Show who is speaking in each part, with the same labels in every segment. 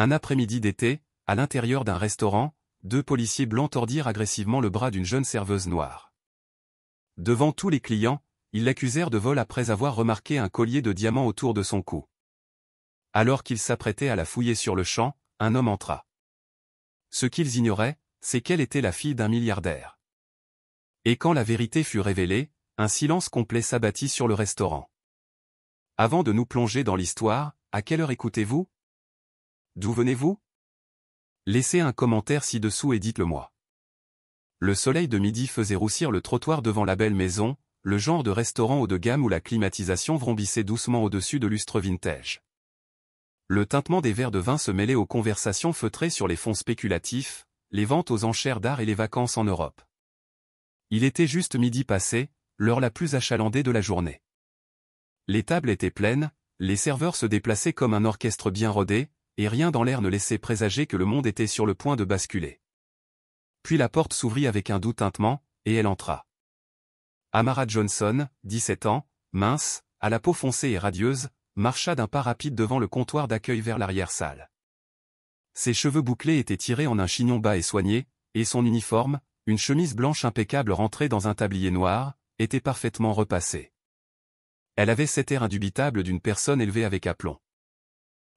Speaker 1: Un après-midi d'été, à l'intérieur d'un restaurant, deux policiers blancs tordirent agressivement le bras d'une jeune serveuse noire. Devant tous les clients, ils l'accusèrent de vol après avoir remarqué un collier de diamants autour de son cou. Alors qu'ils s'apprêtaient à la fouiller sur le champ, un homme entra. Ce qu'ils ignoraient, c'est qu'elle était la fille d'un milliardaire. Et quand la vérité fut révélée, un silence complet s'abattit sur le restaurant. Avant de nous plonger dans l'histoire, à quelle heure écoutez-vous? D'où venez-vous? Laissez un commentaire ci-dessous et dites-le moi. Le soleil de midi faisait roussir le trottoir devant la belle maison, le genre de restaurant haut de gamme où la climatisation vrombissait doucement au-dessus de lustres vintage. Le tintement des verres de vin se mêlait aux conversations feutrées sur les fonds spéculatifs, les ventes aux enchères d'art et les vacances en Europe. Il était juste midi passé, l'heure la plus achalandée de la journée. Les tables étaient pleines, les serveurs se déplaçaient comme un orchestre bien rodé, et rien dans l'air ne laissait présager que le monde était sur le point de basculer. Puis la porte s'ouvrit avec un doux tintement, et elle entra. Amara Johnson, 17 ans, mince, à la peau foncée et radieuse, marcha d'un pas rapide devant le comptoir d'accueil vers l'arrière-salle. Ses cheveux bouclés étaient tirés en un chignon bas et soigné, et son uniforme, une chemise blanche impeccable rentrée dans un tablier noir, était parfaitement repassé. Elle avait cet air indubitable d'une personne élevée avec aplomb.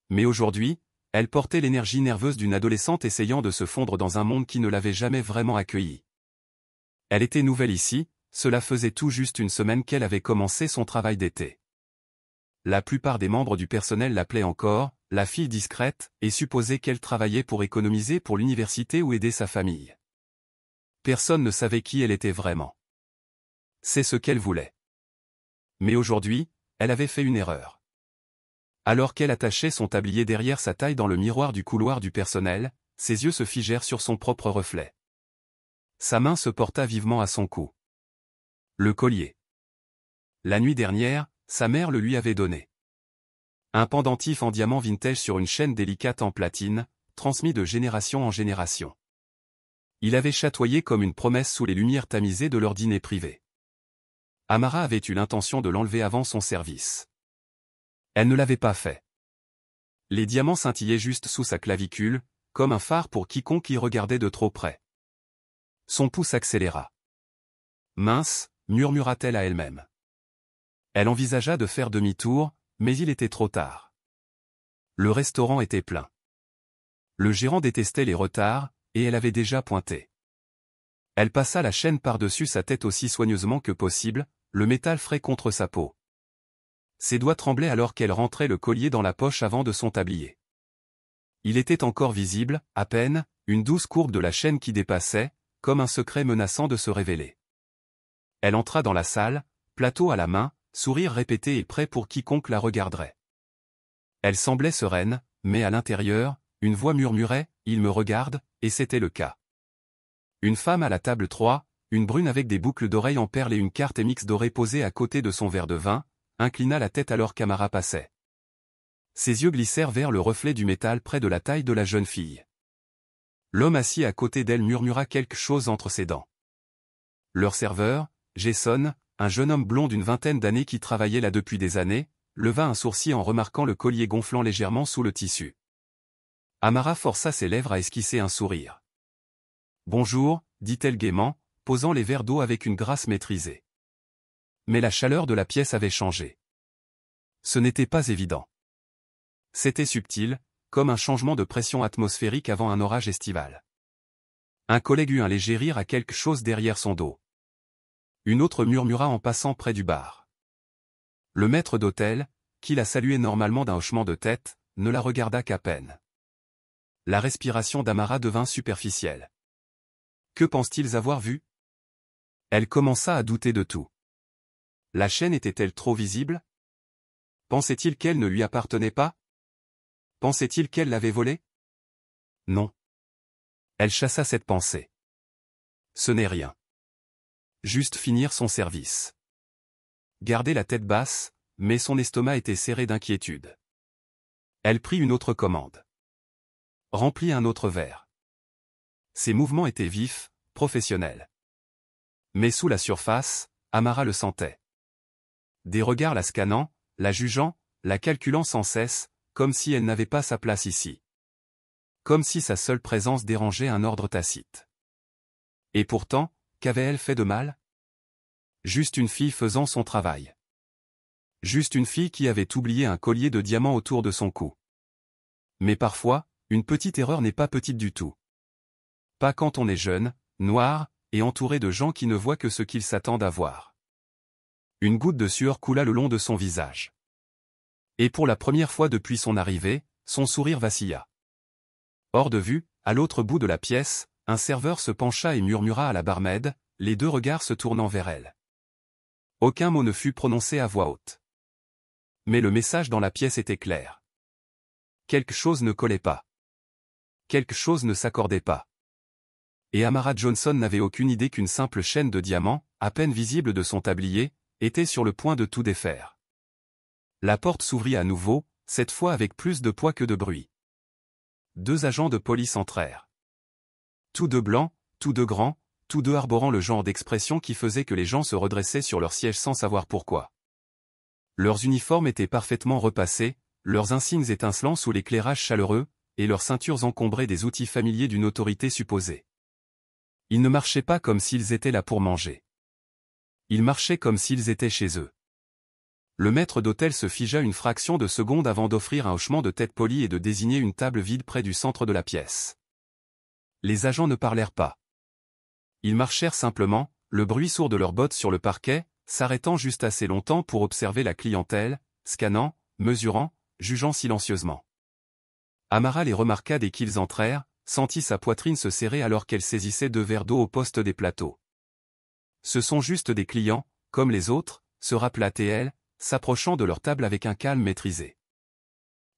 Speaker 1: Mais aujourd'hui, elle portait l'énergie nerveuse d'une adolescente essayant de se fondre dans un monde qui ne l'avait jamais vraiment accueillie. Elle était nouvelle ici, cela faisait tout juste une semaine qu'elle avait commencé son travail d'été. La plupart des membres du personnel l'appelaient encore « la fille discrète » et supposaient qu'elle travaillait pour économiser pour l'université ou aider sa famille. Personne ne savait qui elle était vraiment. C'est ce qu'elle voulait. Mais aujourd'hui, elle avait fait une erreur. Alors qu'elle attachait son tablier derrière sa taille dans le miroir du couloir du personnel, ses yeux se figèrent sur son propre reflet. Sa main se porta vivement à son cou. Le collier. La nuit dernière, sa mère le lui avait donné. Un pendentif en diamant vintage sur une chaîne délicate en platine, transmis de génération en génération. Il avait chatoyé comme une promesse sous les lumières tamisées de leur dîner privé. Amara avait eu l'intention de l'enlever avant son service. Elle ne l'avait pas fait. Les diamants scintillaient juste sous sa clavicule, comme un phare pour quiconque y regardait de trop près. Son pouls s'accéléra. Mince, murmura-t-elle à elle-même. Elle envisagea de faire demi-tour, mais il était trop tard. Le restaurant était plein. Le gérant détestait les retards, et elle avait déjà pointé. Elle passa la chaîne par-dessus sa tête aussi soigneusement que possible, le métal frais contre sa peau. Ses doigts tremblaient alors qu'elle rentrait le collier dans la poche avant de son tablier. Il était encore visible, à peine, une douce courbe de la chaîne qui dépassait, comme un secret menaçant de se révéler. Elle entra dans la salle, plateau à la main, sourire répété et prêt pour quiconque la regarderait. Elle semblait sereine, mais à l'intérieur, une voix murmurait « Il me regarde », et c'était le cas. Une femme à la table 3, une brune avec des boucles d'oreilles en perles et une carte MX dorée posée à côté de son verre de vin, inclina la tête alors qu'Amara passait. Ses yeux glissèrent vers le reflet du métal près de la taille de la jeune fille. L'homme assis à côté d'elle murmura quelque chose entre ses dents. Leur serveur, Jason, un jeune homme blond d'une vingtaine d'années qui travaillait là depuis des années, leva un sourcil en remarquant le collier gonflant légèrement sous le tissu. Amara força ses lèvres à esquisser un sourire. « Bonjour », dit-elle gaiement, posant les verres d'eau avec une grâce maîtrisée. Mais la chaleur de la pièce avait changé. Ce n'était pas évident. C'était subtil, comme un changement de pression atmosphérique avant un orage estival. Un collègue eut un léger rire à quelque chose derrière son dos. Une autre murmura en passant près du bar. Le maître d'hôtel, qui la saluait normalement d'un hochement de tête, ne la regarda qu'à peine. La respiration d'Amara devint superficielle. Que pensent-ils avoir vu? Elle commença à douter de tout. La chaîne était-elle trop visible? Pensait-il qu'elle ne lui appartenait pas? Pensait-il qu'elle l'avait volée? Non. Elle chassa cette pensée. Ce n'est rien. Juste finir son service. Garder la tête basse, mais son estomac était serré d'inquiétude. Elle prit une autre commande. Remplit un autre verre. Ses mouvements étaient vifs, professionnels. Mais sous la surface, Amara le sentait. Des regards la scannant, la jugeant, la calculant sans cesse, comme si elle n'avait pas sa place ici. comme si sa seule présence dérangeait un ordre tacite. Et pourtant, qu'avait-elle fait de mal? Juste une fille faisant son travail. Juste une fille qui avait oublié un collier de diamants autour de son cou. Mais parfois, une petite erreur n'est pas petite du tout. Pas quand on est jeune, noir, et entouré de gens qui ne voient que ce qu'ils s'attendent à voir. Une goutte de sueur coula le long de son visage. Et pour la première fois depuis son arrivée, son sourire vacilla. Hors de vue, à l'autre bout de la pièce, un serveur se pencha et murmura à la barmaid, les deux regards se tournant vers elle. Aucun mot ne fut prononcé à voix haute. Mais le message dans la pièce était clair. Quelque chose ne collait pas. Quelque chose ne s'accordait pas. Et Amara Johnson n'avait aucune idée qu'une simple chaîne de diamants, à peine visible de son tablier, était sur le point de tout défaire. La porte s'ouvrit à nouveau, cette fois avec plus de poids que de bruit. Deux agents de police entrèrent. Tous deux blancs, tous deux grands, tous deux arborant le genre d'expression qui faisait que les gens se redressaient sur leur siège sans savoir pourquoi. Leurs uniformes étaient parfaitement repassés, leurs insignes étincelants sous l'éclairage chaleureux, et leurs ceintures encombrées des outils familiers d'une autorité supposée. Ils ne marchaient pas comme s'ils étaient là pour manger. Ils marchaient comme s'ils étaient chez eux. Le maître d'hôtel se figea une fraction de seconde avant d'offrir un hochement de tête poli et de désigner une table vide près du centre de la pièce. Les agents ne parlèrent pas. Ils marchèrent simplement, le bruit sourd de leurs bottes sur le parquet, s'arrêtant juste assez longtemps pour observer la clientèle, scannant, mesurant, jugeant silencieusement. Amara les remarqua dès qu'ils entrèrent, sentit sa poitrine se serrer alors qu'elle saisissait 2 verres d'eau au poste des plateaux. Ce sont juste des clients, comme les autres, se rappela-t-elle, s'approchant de leur table avec un calme maîtrisé.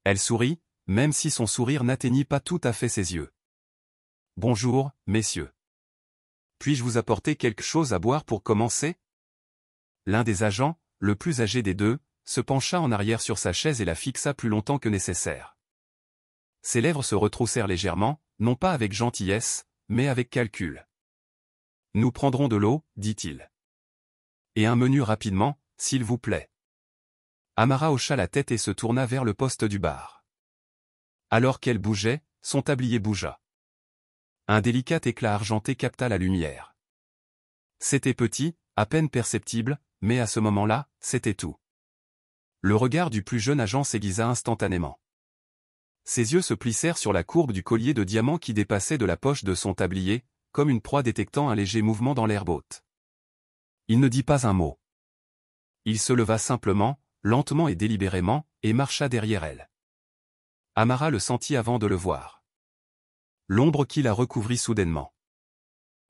Speaker 1: Elle sourit, même si son sourire n'atteignit pas tout à fait ses yeux. « Bonjour, messieurs. Puis-je vous apporter quelque chose à boire pour commencer ?» L'un des agents, le plus âgé des deux, se pencha en arrière sur sa chaise et la fixa plus longtemps que nécessaire. Ses lèvres se retroussèrent légèrement, non pas avec gentillesse, mais avec calcul. « Nous prendrons de l'eau, dit-il. Et un menu rapidement, s'il vous plaît. » Amara hocha la tête et se tourna vers le poste du bar. Alors qu'elle bougeait, son tablier bougea. Un délicat éclat argenté capta la lumière. C'était petit, à peine perceptible, mais à ce moment-là, c'était tout. Le regard du plus jeune agent s'aiguisa instantanément. Ses yeux se plissèrent sur la courbe du collier de diamants qui dépassait de la poche de son tablier, comme une proie détectant un léger mouvement dans l'herbe haute. Il ne dit pas un mot. Il se leva simplement, lentement et délibérément, et marcha derrière elle. Amara le sentit avant de le voir. L'ombre qui la recouvrit soudainement.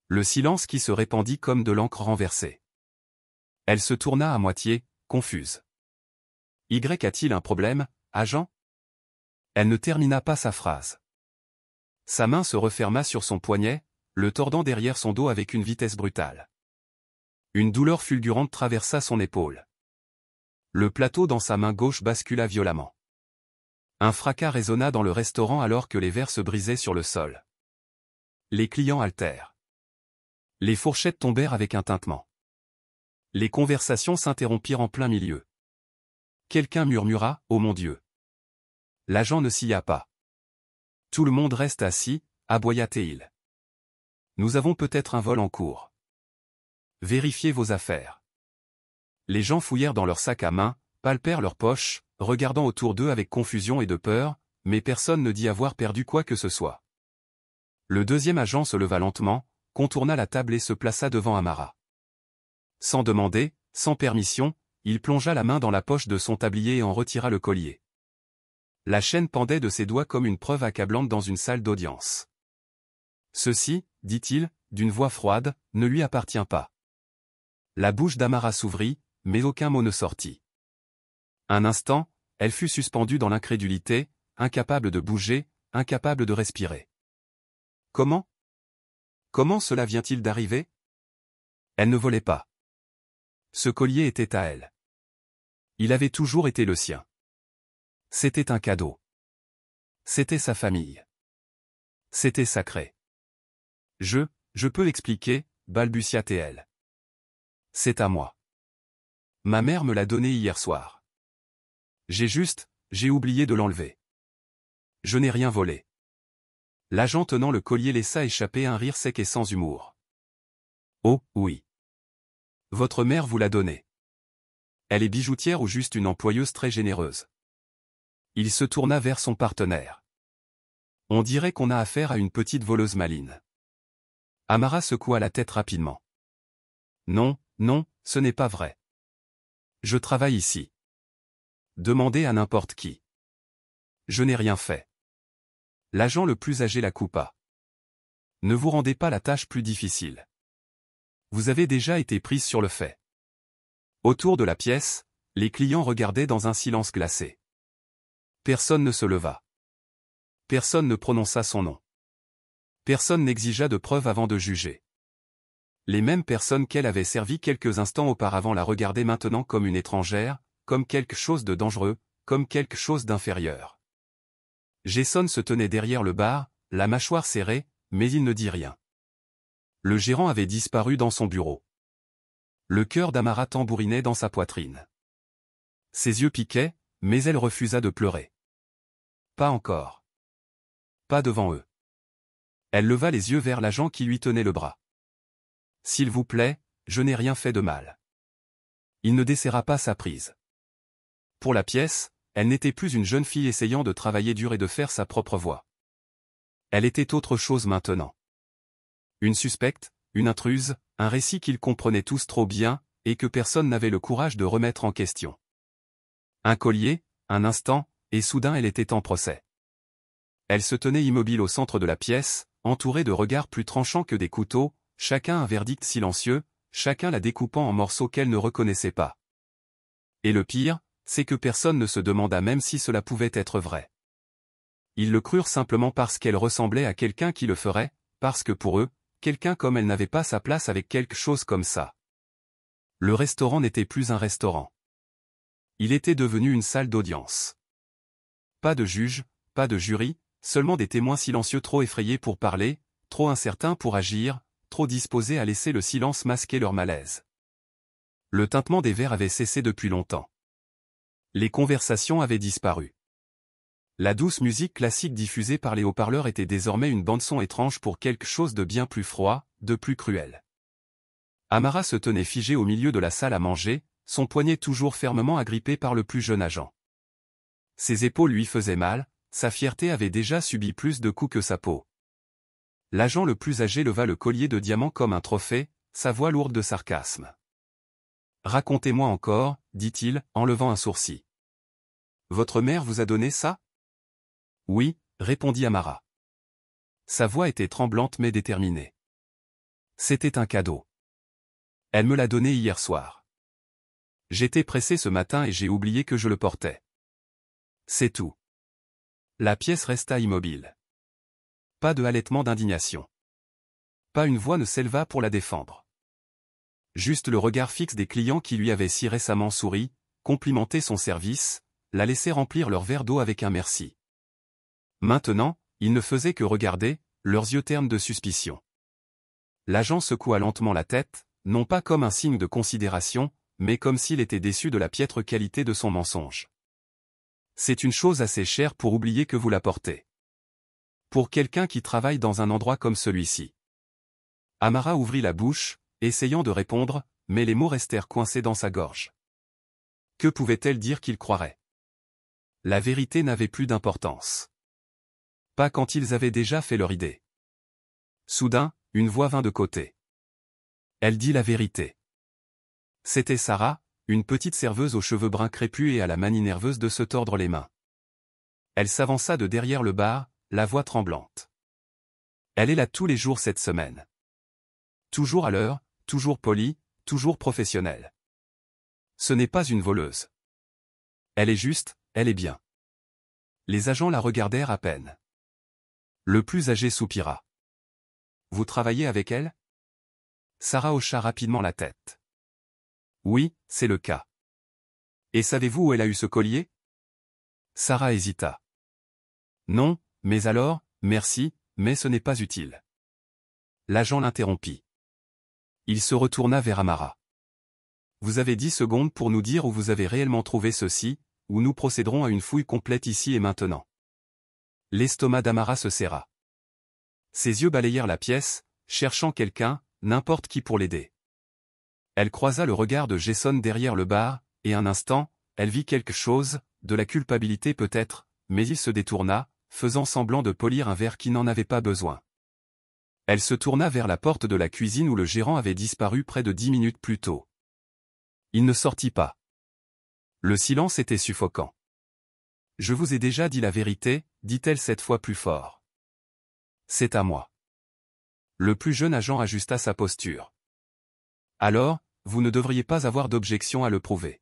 Speaker 1: Le silence qui se répandit comme de l'encre renversée. Elle se tourna à moitié, confuse. Y a-t-il un problème, agent? Elle ne termina pas sa phrase. Sa main se referma sur son poignet, le tordant derrière son dos avec une vitesse brutale. Une douleur fulgurante traversa son épaule. Le plateau dans sa main gauche bascula violemment. Un fracas résonna dans le restaurant alors que les verres se brisaient sur le sol. Les clients haltèrent. Les fourchettes tombèrent avec un tintement. Les conversations s'interrompirent en plein milieu. Quelqu'un murmura « Oh mon Dieu !» L'agent ne sia pas. Tout le monde reste assis, aboya-t-il. Nous avons peut-être un vol en cours. Vérifiez vos affaires. Les gens fouillèrent dans leurs sacs à main, palpèrent leurs poches, regardant autour d'eux avec confusion et de peur, mais personne ne dit avoir perdu quoi que ce soit. Le deuxième agent se leva lentement, contourna la table et se plaça devant Amara. Sans demander, sans permission, il plongea la main dans la poche de son tablier et en retira le collier. La chaîne pendait de ses doigts comme une preuve accablante dans une salle d'audience. Ceci, dit-il, d'une voix froide, ne lui appartient pas. La bouche d'Amara s'ouvrit, mais aucun mot ne sortit. Un instant, elle fut suspendue dans l'incrédulité, incapable de bouger, incapable de respirer. Comment? Comment cela vient-il d'arriver? Elle ne volait pas. Ce collier était à elle. Il avait toujours été le sien. C'était un cadeau. C'était sa famille. C'était sacré. Je peux expliquer, balbutia-t-elle. C'est à moi. Ma mère me l'a donné hier soir. J'ai oublié de l'enlever. Je n'ai rien volé. L'agent tenant le collier laissa échapper un rire sec et sans humour. Oh, oui. Votre mère vous l'a donné. Elle est bijoutière ou juste une employeuse très généreuse? Il se tourna vers son partenaire. On dirait qu'on a affaire à une petite voleuse maligne. Amara secoua la tête rapidement. Non, non, ce n'est pas vrai. Je travaille ici. Demandez à n'importe qui. Je n'ai rien fait. L'agent le plus âgé la coupa. Ne vous rendez pas la tâche plus difficile. Vous avez déjà été prise sur le fait. Autour de la pièce, les clients regardaient dans un silence glacé. Personne ne se leva. Personne ne prononça son nom. Personne n'exigea de preuves avant de juger. Les mêmes personnes qu'elle avait servi quelques instants auparavant la regardaient maintenant comme une étrangère, comme quelque chose de dangereux, comme quelque chose d'inférieur. Jason se tenait derrière le bar, la mâchoire serrée, mais il ne dit rien. Le gérant avait disparu dans son bureau. Le cœur d'Amara tambourinait dans sa poitrine. Ses yeux piquaient, mais elle refusa de pleurer. Pas encore. Pas devant eux. Elle leva les yeux vers l'agent qui lui tenait le bras. S'il vous plaît, je n'ai rien fait de mal. Il ne desserra pas sa prise. Pour la pièce, elle n'était plus une jeune fille essayant de travailler dur et de faire sa propre voix. Elle était autre chose maintenant. Une suspecte, une intruse, un récit qu'ils comprenaient tous trop bien, et que personne n'avait le courage de remettre en question. Un collier, un instant, et soudain elle était en procès. Elle se tenait immobile au centre de la pièce, entourée de regards plus tranchants que des couteaux, chacun un verdict silencieux, chacun la découpant en morceaux qu'elle ne reconnaissait pas. Et le pire, c'est que personne ne se demanda même si cela pouvait être vrai. Ils le crurent simplement parce qu'elle ressemblait à quelqu'un qui le ferait, parce que pour eux, quelqu'un comme elle n'avait pas sa place avec quelque chose comme ça. Le restaurant n'était plus un restaurant. Il était devenu une salle d'audience. Pas de juge, pas de jury, seulement des témoins silencieux trop effrayés pour parler, trop incertains pour agir, trop disposés à laisser le silence masquer leur malaise. Le tintement des verres avait cessé depuis longtemps. Les conversations avaient disparu. La douce musique classique diffusée par les haut-parleurs était désormais une bande-son étrange pour quelque chose de bien plus froid, de plus cruel. Amara se tenait figée au milieu de la salle à manger, son poignet toujours fermement agrippé par le plus jeune agent. Ses épaules lui faisaient mal, sa fierté avait déjà subi plus de coups que sa peau. L'agent le plus âgé leva le collier de diamant comme un trophée, sa voix lourde de sarcasme. « Racontez-moi encore, dit-il, en levant un sourcil. Votre mère vous a donné ça? Oui, répondit Amara. Sa voix était tremblante mais déterminée. C'était un cadeau. Elle me l'a donné hier soir. J'étais pressé ce matin et j'ai oublié que je le portais. C'est tout. La pièce resta immobile. Pas de halètement d'indignation. Pas une voix ne s'éleva pour la défendre. Juste le regard fixe des clients qui lui avaient si récemment souri, complimenté son service, la laissé remplir leur verre d'eau avec un merci. Maintenant, ils ne faisaient que regarder, leurs yeux ternes de suspicion. L'agent secoua lentement la tête, non pas comme un signe de considération, mais comme s'il était déçu de la piètre qualité de son mensonge. C'est une chose assez chère pour oublier que vous la portez. Pour quelqu'un qui travaille dans un endroit comme celui-ci. Amara ouvrit la bouche, essayant de répondre, mais les mots restèrent coincés dans sa gorge. Que pouvait-elle dire qu'il croirait? La vérité n'avait plus d'importance. Pas quand ils avaient déjà fait leur idée. Soudain, une voix vint de côté. Elle dit la vérité. C'était Sarah, une petite serveuse aux cheveux bruns crépus et à la manie nerveuse de se tordre les mains. Elle s'avança de derrière le bar, la voix tremblante. Elle est là tous les jours cette semaine. Toujours à l'heure, toujours polie, toujours professionnelle. Ce n'est pas une voleuse. Elle est juste, elle est bien. Les agents la regardèrent à peine. Le plus âgé soupira. Vous travaillez avec elle? Sarah hocha rapidement la tête. Oui, c'est le cas. Et savez-vous où elle a eu ce collier? Sarah hésita. Non, mais alors, merci, mais ce n'est pas utile. L'agent l'interrompit. Il se retourna vers Amara. Vous avez 10 secondes pour nous dire où vous avez réellement trouvé ceci, ou nous procéderons à une fouille complète ici et maintenant. L'estomac d'Amara se serra. Ses yeux balayèrent la pièce, cherchant quelqu'un, n'importe qui pour l'aider. Elle croisa le regard de Jason derrière le bar, et un instant, elle vit quelque chose, de la culpabilité peut-être, mais il se détourna, faisant semblant de polir un verre qui n'en avait pas besoin. Elle se tourna vers la porte de la cuisine où le gérant avait disparu près de 10 minutes plus tôt. Il ne sortit pas. Le silence était suffocant. « Je vous ai déjà dit la vérité, dit-elle cette fois plus fort. C'est à moi. » Le plus jeune agent ajusta sa posture. « Alors, vous ne devriez pas avoir d'objection à le prouver. »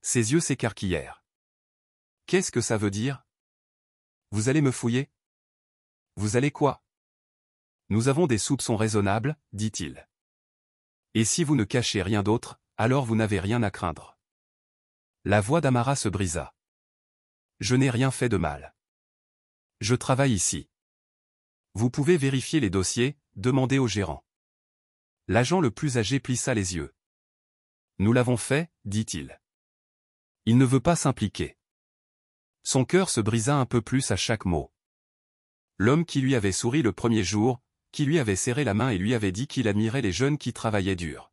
Speaker 1: Ses yeux s'écarquillèrent. « Qu'est-ce que ça veut dire? Vous allez me fouiller? Vous allez quoi? Nous avons des soupçons raisonnables, dit-il. Et si vous ne cachez rien d'autre, alors vous n'avez rien à craindre. » La voix d'Amara se brisa. « Je n'ai rien fait de mal. Je travaille ici. Vous pouvez vérifier les dossiers, demandez au gérant. » L'agent le plus âgé plissa les yeux. « Nous l'avons fait, dit-il. » Il ne veut pas s'impliquer. Son cœur se brisa un peu plus à chaque mot. L'homme qui lui avait souri le premier jour, qui lui avait serré la main et lui avait dit qu'il admirait les jeunes qui travaillaient dur.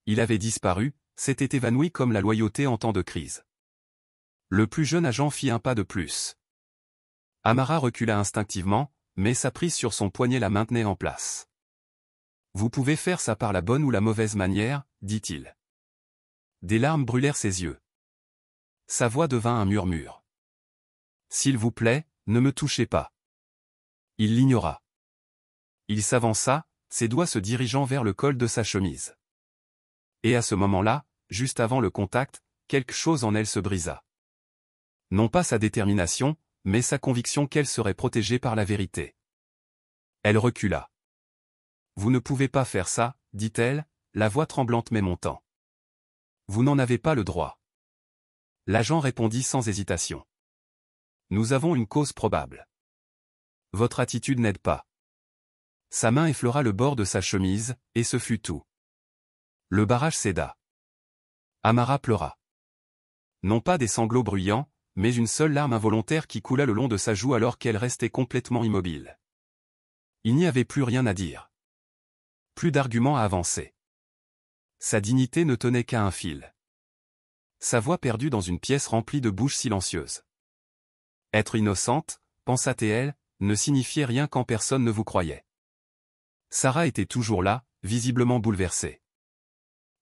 Speaker 1: Il avait disparu, s'était évanoui comme la loyauté en temps de crise. Le plus jeune agent fit un pas de plus. Amara recula instinctivement, mais sa prise sur son poignet la maintenait en place. « Vous pouvez faire ça par la bonne ou la mauvaise manière, dit-il. » Des larmes brûlèrent ses yeux. Sa voix devint un murmure. « S'il vous plaît, ne me touchez pas. » Il l'ignora. Il s'avança, ses doigts se dirigeant vers le col de sa chemise. Et à ce moment-là, juste avant le contact, quelque chose en elle se brisa. Non pas sa détermination, mais sa conviction qu'elle serait protégée par la vérité. Elle recula. « Vous ne pouvez pas faire ça, dit-elle, la voix tremblante mais montant. Vous n'en avez pas le droit. » L'agent répondit sans hésitation. « Nous avons une cause probable. Votre attitude n'aide pas. » Sa main effleura le bord de sa chemise, et ce fut tout. Le barrage céda. Amara pleura. Non pas des sanglots bruyants, mais une seule larme involontaire qui coula le long de sa joue alors qu'elle restait complètement immobile. Il n'y avait plus rien à dire. Plus d'arguments à avancer. Sa dignité ne tenait qu'à un fil. Sa voix perdue dans une pièce remplie de bouches silencieuses. Être innocente, pensa-t-elle, ne signifiait rien quand personne ne vous croyait. Sarah était toujours là, visiblement bouleversée.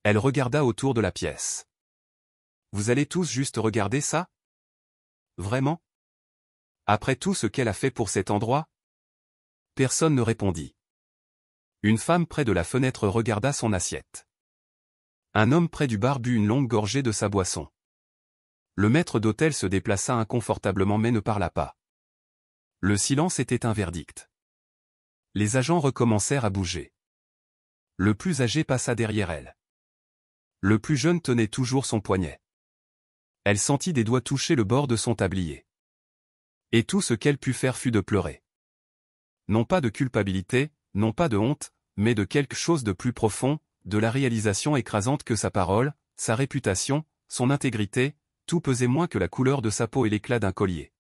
Speaker 1: Elle regarda autour de la pièce. « Vous allez tous juste regarder ça? Vraiment? Après tout ce qu'elle a fait pour cet endroit? » Personne ne répondit. Une femme près de la fenêtre regarda son assiette. Un homme près du bar but une longue gorgée de sa boisson. Le maître d'hôtel se déplaça inconfortablement mais ne parla pas. Le silence était un verdict. Les agents recommencèrent à bouger. Le plus âgé passa derrière elle. Le plus jeune tenait toujours son poignet. Elle sentit des doigts toucher le bord de son tablier. Et tout ce qu'elle put faire fut de pleurer. Non pas de culpabilité, non pas de honte, mais de quelque chose de plus profond, de la réalisation écrasante que sa parole, sa réputation, son intégrité, tout pesait moins que la couleur de sa peau et l'éclat d'un collier.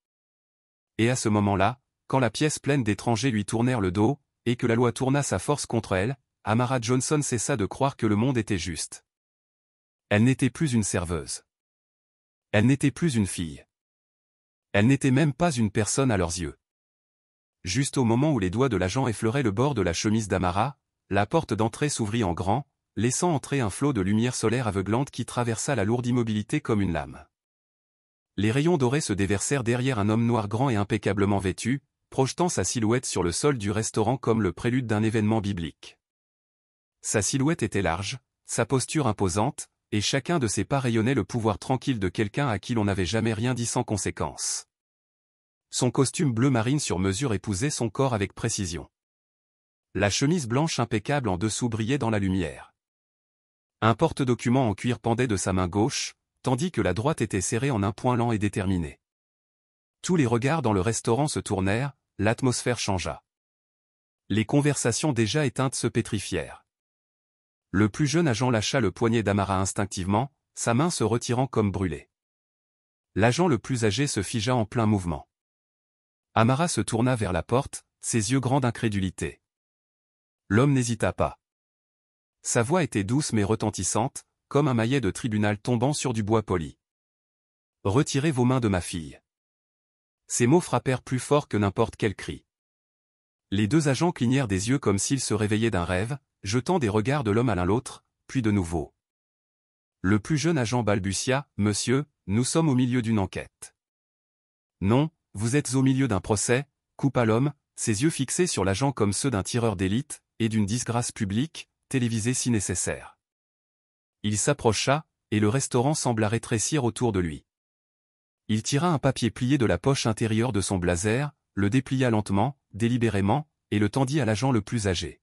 Speaker 1: Et à ce moment-là, quand la pièce pleine d'étrangers lui tournèrent le dos, et que la loi tourna sa force contre elle, Amara Johnson cessa de croire que le monde était juste. Elle n'était plus une serveuse. Elle n'était plus une fille. Elle n'était même pas une personne à leurs yeux. Juste au moment où les doigts de l'agent effleuraient le bord de la chemise d'Amara, la porte d'entrée s'ouvrit en grand, laissant entrer un flot de lumière solaire aveuglante qui traversa la lourde immobilité comme une lame. Les rayons dorés se déversèrent derrière un homme noir grand et impeccablement vêtu, projetant sa silhouette sur le sol du restaurant comme le prélude d'un événement biblique. Sa silhouette était large, sa posture imposante, et chacun de ses pas rayonnait le pouvoir tranquille de quelqu'un à qui l'on n'avait jamais rien dit sans conséquence. Son costume bleu marine sur mesure épousait son corps avec précision. La chemise blanche impeccable en dessous brillait dans la lumière. Un porte-document en cuir pendait de sa main gauche, tandis que la droite était serrée en un poing lent et déterminé. Tous les regards dans le restaurant se tournèrent, l'atmosphère changea. Les conversations déjà éteintes se pétrifièrent. Le plus jeune agent lâcha le poignet d'Amara instinctivement, sa main se retirant comme brûlée. L'agent le plus âgé se figea en plein mouvement. Amara se tourna vers la porte, ses yeux grands d'incrédulité. L'homme n'hésita pas. Sa voix était douce mais retentissante, comme un maillet de tribunal tombant sur du bois poli. « Retirez vos mains de ma fille. » Ces mots frappèrent plus fort que n'importe quel cri. Les deux agents clignèrent des yeux comme s'ils se réveillaient d'un rêve, jetant des regards de l'homme à l'un l'autre, puis de nouveau. Le plus jeune agent balbutia, « Monsieur, nous sommes au milieu d'une enquête. » « Non, vous êtes au milieu d'un procès, » coupa l'homme, ses yeux fixés sur l'agent comme ceux d'un tireur d'élite, et d'une disgrâce publique, télévisée si nécessaire. Il s'approcha, et le restaurant sembla rétrécir autour de lui. Il tira un papier plié de la poche intérieure de son blazer, le déplia lentement, délibérément, et le tendit à l'agent le plus âgé.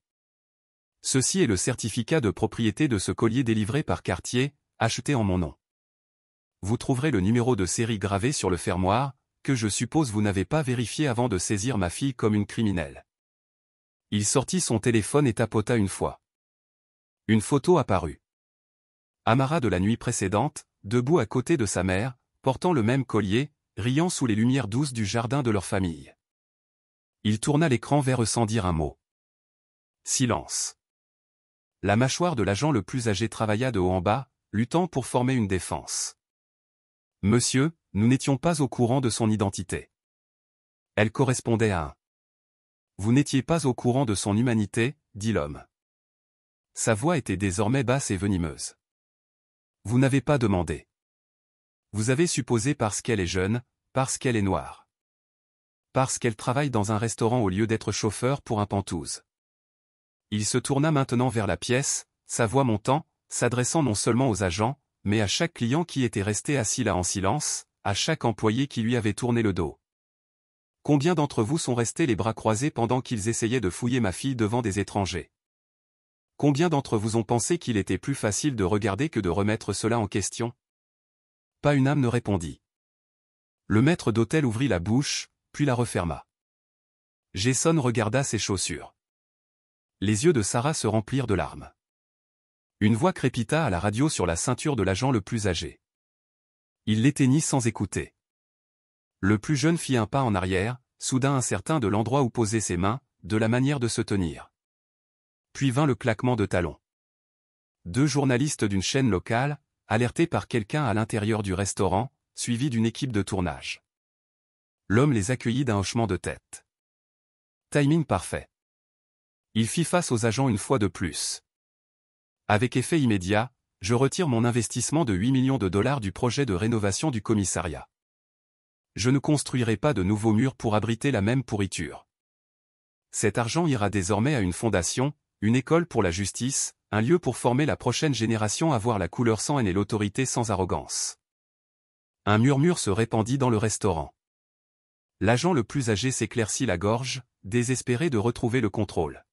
Speaker 1: « Ceci est le certificat de propriété de ce collier délivré par Cartier, acheté en mon nom. Vous trouverez le numéro de série gravé sur le fermoir, que je suppose vous n'avez pas vérifié avant de saisir ma fille comme une criminelle. » Il sortit son téléphone et tapota une fois. Une photo apparut. Amara de la nuit précédente, debout à côté de sa mère, portant le même collier, riant sous les lumières douces du jardin de leur famille. Il tourna l'écran vers eux sans dire un mot. Silence. La mâchoire de l'agent le plus âgé travailla de haut en bas, luttant pour former une défense. « Monsieur, nous n'étions pas au courant de son identité. Elle correspondait à un. » « Vous n'étiez pas au courant de son humanité, » dit l'homme. Sa voix était désormais basse et venimeuse. « Vous n'avez pas demandé. Vous avez supposé parce qu'elle est jeune, parce qu'elle est noire. Parce qu'elle travaille dans un restaurant au lieu d'être chauffeur pour un pantouse. » Il se tourna maintenant vers la pièce, sa voix montant, s'adressant non seulement aux agents, mais à chaque client qui était resté assis là en silence, à chaque employé qui lui avait tourné le dos. « Combien d'entre vous sont restés les bras croisés pendant qu'ils essayaient de fouiller ma fille devant des étrangers? Combien d'entre vous ont pensé qu'il était plus facile de regarder que de remettre cela en question? » Pas une âme ne répondit. Le maître d'hôtel ouvrit la bouche, puis la referma. Jason regarda ses chaussures. Les yeux de Sarah se remplirent de larmes. Une voix crépita à la radio sur la ceinture de l'agent le plus âgé. Il l'éteignit sans écouter. Le plus jeune fit un pas en arrière, soudain incertain de l'endroit où poser ses mains, de la manière de se tenir. Puis vint le claquement de talons. Deux journalistes d'une chaîne locale, alertés par quelqu'un à l'intérieur du restaurant, suivis d'une équipe de tournage. L'homme les accueillit d'un hochement de tête. Timing parfait. Il fit face aux agents une fois de plus. Avec effet immédiat, je retire mon investissement de 8 millions de dollars du projet de rénovation du commissariat. Je ne construirai pas de nouveaux murs pour abriter la même pourriture. Cet argent ira désormais à une fondation, une école pour la justice, un lieu pour former la prochaine génération à voir la couleur sans haine et l'autorité sans arrogance. Un murmure se répandit dans le restaurant. L'agent le plus âgé s'éclaircit la gorge, désespéré de retrouver le contrôle.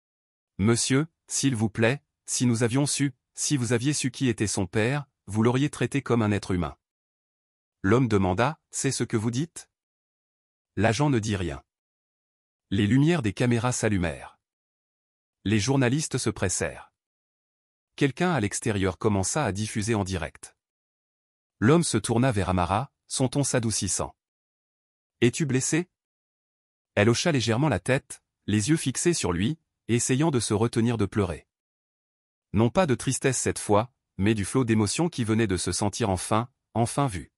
Speaker 1: « Monsieur, s'il vous plaît, si nous avions su, si vous aviez su qui était son père, vous l'auriez traité comme un être humain. » L'homme demanda, « C'est ce que vous dites ?» L'agent ne dit rien. Les lumières des caméras s'allumèrent. Les journalistes se pressèrent. Quelqu'un à l'extérieur commença à diffuser en direct. L'homme se tourna vers Amara, son ton s'adoucissant. « Es-tu blessé ?» Elle hocha légèrement la tête, les yeux fixés sur lui, essayant de se retenir de pleurer. Non pas de tristesse cette fois, mais du flot d'émotions qui venait de se sentir enfin vu.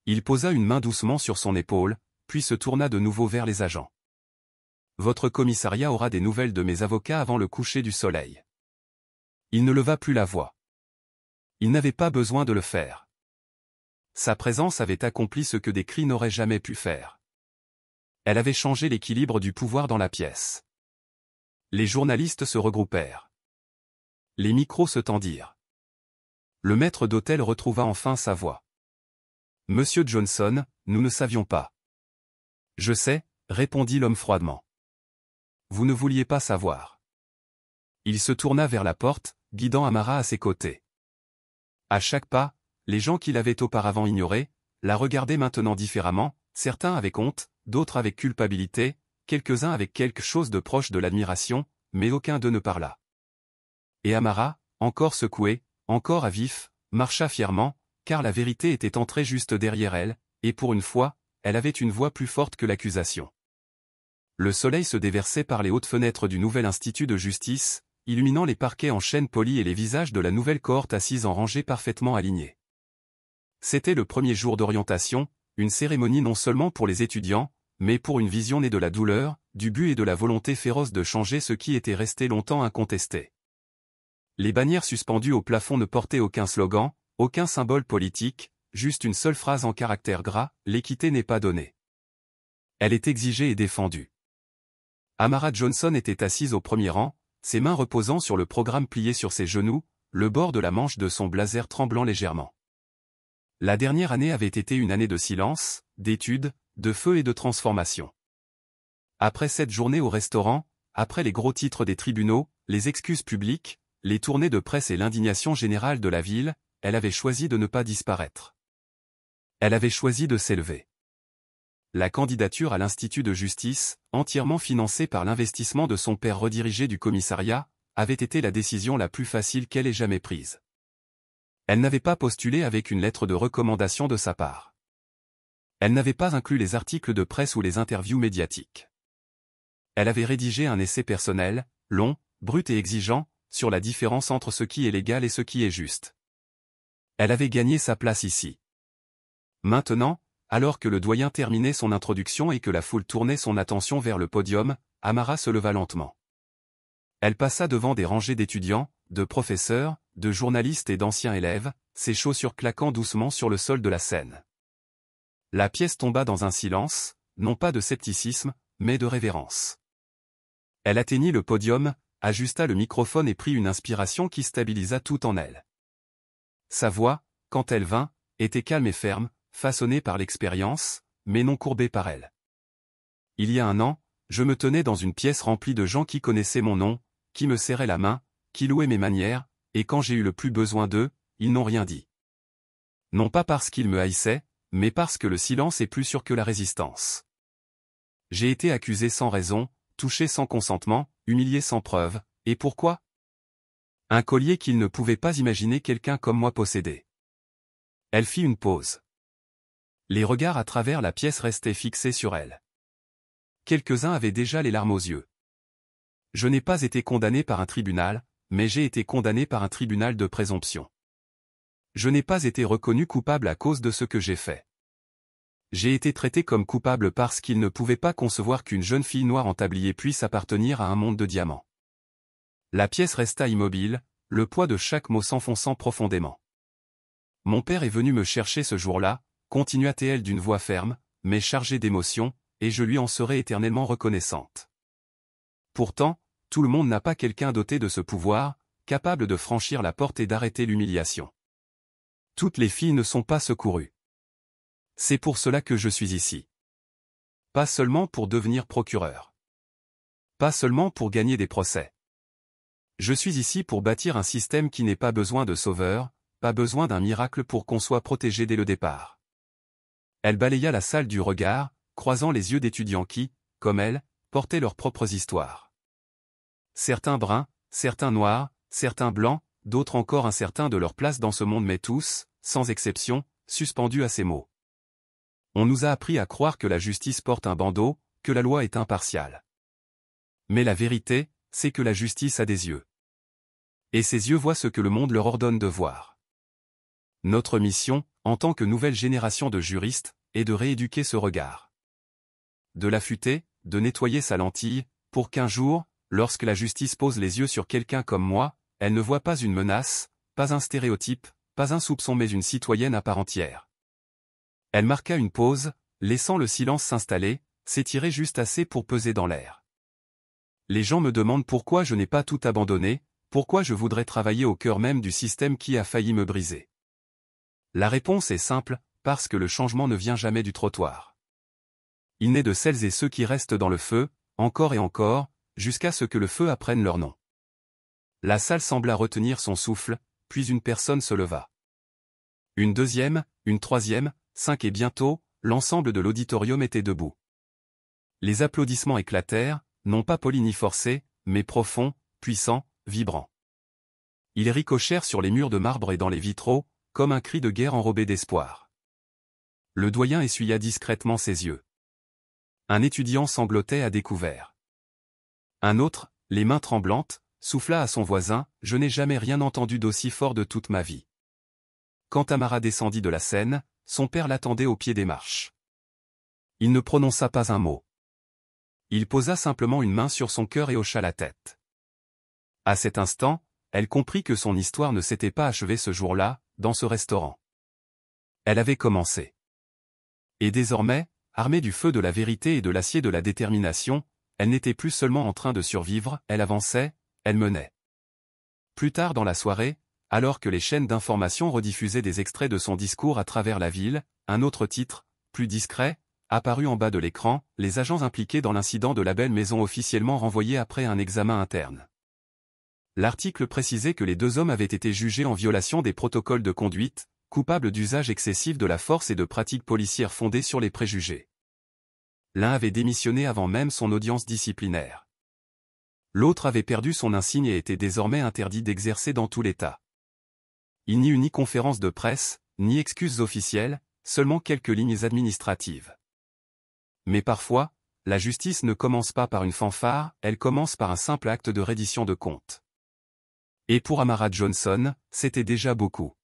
Speaker 1: Il posa une main doucement sur son épaule, puis se tourna de nouveau vers les agents. « Votre commissariat aura des nouvelles de mes avocats avant le coucher du soleil. » Il ne leva plus la voix. Il n'avait pas besoin de le faire. Sa présence avait accompli ce que des cris n'auraient jamais pu faire. Elle avait changé l'équilibre du pouvoir dans la pièce. Les journalistes se regroupèrent. Les micros se tendirent. Le maître d'hôtel retrouva enfin sa voix. « Monsieur Johnson, nous ne savions pas. »« Je sais, » répondit l'homme froidement. « Vous ne vouliez pas savoir. » Il se tourna vers la porte, guidant Amara à ses côtés. À chaque pas, les gens qui l'avaient auparavant ignorée, la regardaient maintenant différemment, certains avec honte, d'autres avec culpabilité, quelques-uns avec quelque chose de proche de l'admiration, mais aucun d'eux ne parla. Et Amara, encore secouée, encore à vif, marcha fièrement, car la vérité était entrée juste derrière elle, et pour une fois, elle avait une voix plus forte que l'accusation. Le soleil se déversait par les hautes fenêtres du nouvel institut de justice, illuminant les parquets en chêne poli et les visages de la nouvelle cohorte assise en rangées parfaitement alignées. C'était le premier jour d'orientation, une cérémonie non seulement pour les étudiants, mais pour une vision née de la douleur, du but et de la volonté féroce de changer ce qui était resté longtemps incontesté. Les bannières suspendues au plafond ne portaient aucun slogan, aucun symbole politique, juste une seule phrase en caractères gras, l'équité n'est pas donnée. Elle est exigée et défendue. Amara Johnson était assise au premier rang, ses mains reposant sur le programme plié sur ses genoux, le bord de la manche de son blazer tremblant légèrement. La dernière année avait été une année de silence, d'études, de feu et de transformation. Après cette journée au restaurant, après les gros titres des tribunaux, les excuses publiques, les tournées de presse et l'indignation générale de la ville, elle avait choisi de ne pas disparaître. Elle avait choisi de s'élever. La candidature à l'Institut de justice, entièrement financée par l'investissement de son père redirigé du commissariat, avait été la décision la plus facile qu'elle ait jamais prise. Elle n'avait pas postulé avec une lettre de recommandation de sa part. Elle n'avait pas inclus les articles de presse ou les interviews médiatiques. Elle avait rédigé un essai personnel, long, brut et exigeant, sur la différence entre ce qui est légal et ce qui est juste. Elle avait gagné sa place ici. Maintenant, alors que le doyen terminait son introduction et que la foule tournait son attention vers le podium, Amara se leva lentement. Elle passa devant des rangées d'étudiants, de professeurs, de journalistes et d'anciens élèves, ses chaussures claquant doucement sur le sol de la scène. La pièce tomba dans un silence, non pas de scepticisme, mais de révérence. Elle atteignit le podium, ajusta le microphone et prit une inspiration qui stabilisa tout en elle. Sa voix, quand elle vint, était calme et ferme, façonnée par l'expérience, mais non courbée par elle. Il y a un an, je me tenais dans une pièce remplie de gens qui connaissaient mon nom, qui me serraient la main, qui louaient mes manières, et quand j'ai eu le plus besoin d'eux, ils n'ont rien dit. Non pas parce qu'ils me haïssaient, mais parce que le silence est plus sûr que la résistance. J'ai été accusé sans raison, touché sans consentement, humilié sans preuve, et pourquoi? Un collier qu'ils ne pouvaient pas imaginer quelqu'un comme moi posséder. Elle fit une pause. Les regards à travers la pièce restaient fixés sur elle. Quelques-uns avaient déjà les larmes aux yeux. Je n'ai pas été condamné par un tribunal, mais j'ai été condamné par un tribunal de présomption. Je n'ai pas été reconnu coupable à cause de ce que j'ai fait. J'ai été traité comme coupable parce qu'ils ne pouvaient pas concevoir qu'une jeune fille noire en tablier puisse appartenir à un monde de diamants. La pièce resta immobile, le poids de chaque mot s'enfonçant profondément. Mon père est venu me chercher ce jour-là, continua-t-elle d'une voix ferme, mais chargée d'émotion, et je lui en serai éternellement reconnaissante. Pourtant, tout le monde n'a pas quelqu'un doté de ce pouvoir, capable de franchir la porte et d'arrêter l'humiliation. Toutes les filles ne sont pas secourues. C'est pour cela que je suis ici. Pas seulement pour devenir procureur. Pas seulement pour gagner des procès. Je suis ici pour bâtir un système qui n'ait pas besoin de sauveur, pas besoin d'un miracle pour qu'on soit protégé dès le départ. Elle balaya la salle du regard, croisant les yeux d'étudiants qui, comme elle, portaient leurs propres histoires. Certains bruns, certains noirs, certains blancs, d'autres encore incertains de leur place dans ce monde mais tous, sans exception, suspendus à ces mots. On nous a appris à croire que la justice porte un bandeau, que la loi est impartiale. Mais la vérité, c'est que la justice a des yeux. Et ces yeux voient ce que le monde leur ordonne de voir. Notre mission, en tant que nouvelle génération de juristes, est de rééduquer ce regard. De l'affûter, de nettoyer sa lentille, pour qu'un jour, lorsque la justice pose les yeux sur quelqu'un comme moi, elle ne voit pas une menace, pas un stéréotype, pas un soupçon mais une citoyenne à part entière. Elle marqua une pause, laissant le silence s'installer, s'étirer juste assez pour peser dans l'air. Les gens me demandent pourquoi je n'ai pas tout abandonné, pourquoi je voudrais travailler au cœur même du système qui a failli me briser. La réponse est simple, parce que le changement ne vient jamais du trottoir. Il naît de celles et ceux qui restent dans le feu, encore et encore, jusqu'à ce que le feu apprenne leur nom. La salle sembla retenir son souffle, puis une personne se leva. Une deuxième, une troisième, 5 et bientôt, l'ensemble de l'auditorium était debout. Les applaudissements éclatèrent, non pas polis ni forcés, mais profonds, puissants, vibrants. Ils ricochèrent sur les murs de marbre et dans les vitraux, comme un cri de guerre enrobé d'espoir. Le doyen essuya discrètement ses yeux. Un étudiant sanglotait à découvert. Un autre, les mains tremblantes, souffla à son voisin, « Je n'ai jamais rien entendu d'aussi fort de toute ma vie. » Quand Tamara descendit de la scène, son père l'attendait au pied des marches. Il ne prononça pas un mot. Il posa simplement une main sur son cœur et hocha la tête. À cet instant, elle comprit que son histoire ne s'était pas achevée ce jour-là, dans ce restaurant. Elle avait commencé. Et désormais, armée du feu de la vérité et de l'acier de la détermination, elle n'était plus seulement en train de survivre, elle avançait, elle menait. Plus tard dans la soirée, alors que les chaînes d'information rediffusaient des extraits de son discours à travers la ville, un autre titre, plus discret, apparut en bas de l'écran, les agents impliqués dans l'incident de la belle maison officiellement renvoyés après un examen interne. L'article précisait que les deux hommes avaient été jugés en violation des protocoles de conduite, coupables d'usage excessif de la force et de pratiques policières fondées sur les préjugés. L'un avait démissionné avant même son audience disciplinaire. L'autre avait perdu son insigne et était désormais interdit d'exercer dans tout l'État. Il n'y eut ni conférence de presse, ni excuses officielles, seulement quelques lignes administratives. Mais parfois, la justice ne commence pas par une fanfare, elle commence par un simple acte de reddition de comptes. Et pour Amara Johnson, c'était déjà beaucoup.